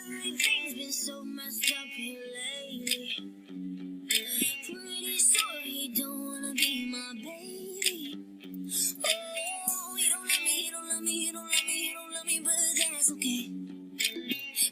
Everything's been so messed up here lately. Pretty sure he don't wanna be my baby. Oh, he don't love me, he don't love me, he don't love me, he don't love me, but that's okay.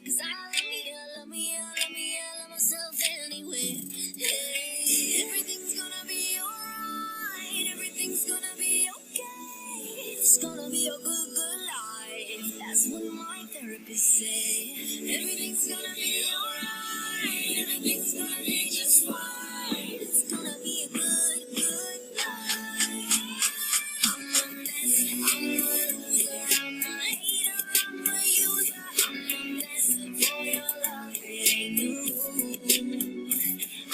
'Cause I love me, I love me, I love me, I love myself anyway. Hey, everything's gonna be alright, everything's gonna be okay. It's gonna be a good, good life. That's what my therapist say. Everything's gonna be alright, everything's gonna be just fine. It's gonna be a good, good life. I'm a mess, I'm a loser, I'm a hater, I'm a user, I'm a mess for your love, it ain't new.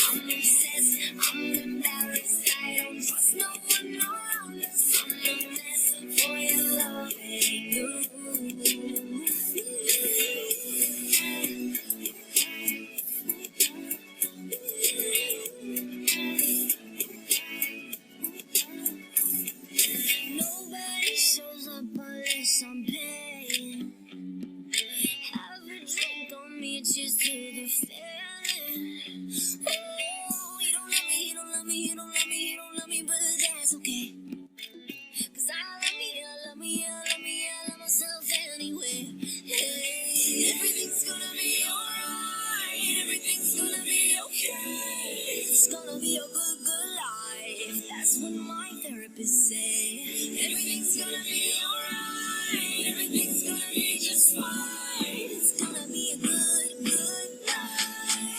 I'm obsessed, I'm embarrassed, I don't trust no one around us. I'm a mess for your love, it ain't new. Nobody shows up unless I'm paying. Have a drink on me, cheers to the feeling. Oh, he don't love me, he don't love me, he don't love me, he don't love me, but that's okay. 'Cause I love me, I love me, I love me, I love myself anyway. Hey, everything's gonna be alright, everything's gonna be okay. It's gonna be a good, good life. That's what my therapist say. Everything's gonna be alright, everything's gonna be just fine. It's gonna be a good, good life.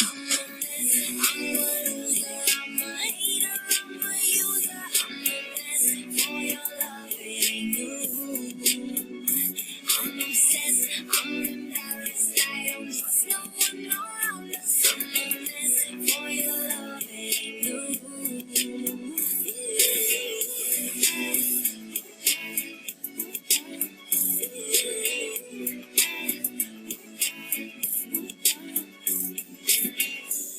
I'm a mess, I'm a loser, I'm a hater, I'm a user, I'm a mess for your love, it ain't new. I'm obsessed, I'm embarrassed, I don't trust no one around us. I'm a mess for your love, it ain't new.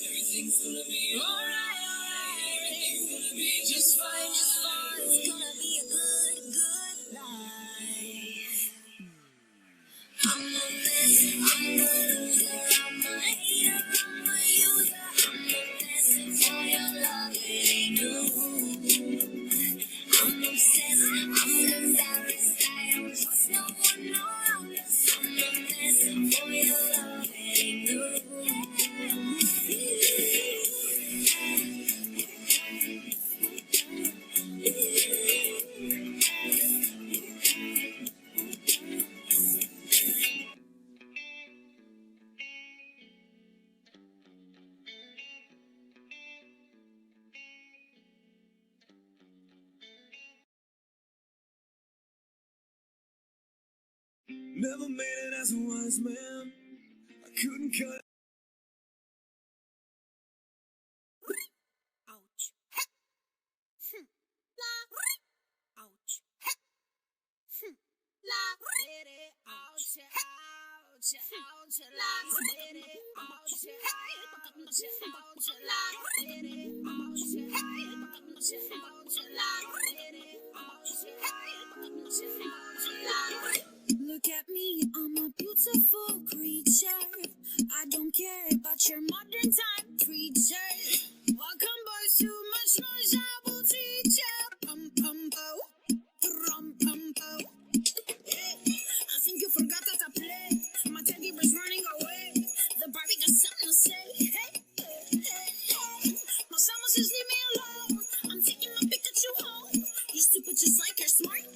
Everything's gonna be alright, alright. Everything's gonna be just fine, just fine. It's gonna be a good, good life. I'm a mess, I'm a loser, I'm a hater, I'm a user, I'm a mess for your love, it ain't new. I'm obsessed, I'm embarrassed, I don't trust no one around us. I'm a mess for your love, it ain't new. Never made it as a wise man. I couldn't cut. Ouch. Look at me, I'm a beautiful creature. I don't care about your modern time preacher. Welcome, boys, too much noise, I will teach ya. Pum pum po, rum pum po. I think you forgot that I play. My teddy bear's running away. The Barbie got something to say. Hey, hey, hey. My summer says leave me alone. I'm taking my Pikachu home. You're stupid just like you're smart.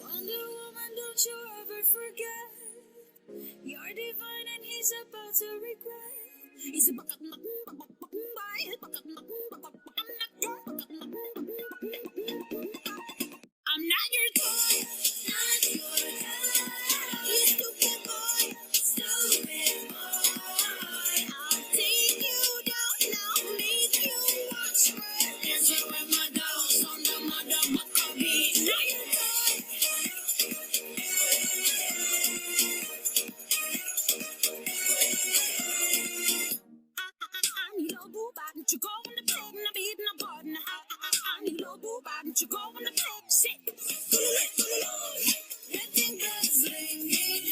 Wonder Woman, don't you ever forget. You're divine and he's about to regret. He's about to I'm not your toy, not your toy. You stupid boy, stupid boy. I'll take you down now, make you watch me. Dancing with my dolls on the motherfucker beat. Not your toy. I need a boo bag, don't you go in the pig, and I'm beating a button. I need a boo bag, don't you go in the pig, shit. Letting girls ringing,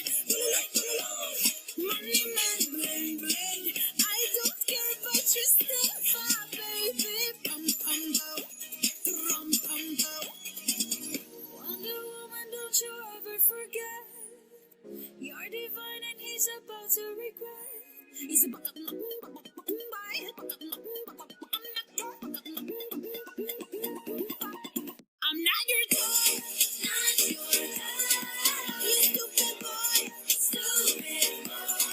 money man bling bling. I don't care about your stuff, baby. Pum pum bo, rum pum bo. Wonder Woman, don't you ever forget. You're divine and he's about to regret. He's about to I'm not your toy, not your toy. You stupid boy, stupid boy.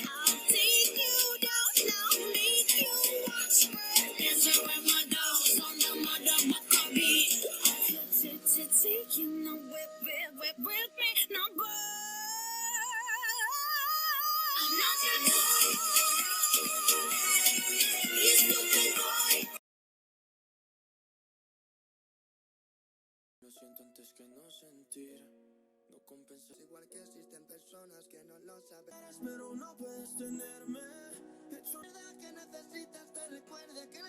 I'll take you down now, make you watch me. Dancing with my dolls on the motherfucker beat. Taking a whip with me, no I'm not your toy, you stupid boy. Lo siento antes que no sentir. No compensas igual que existen personas que no lo saben. Pero no puedes tenerme. Hecho verdad que necesitas te recuerde que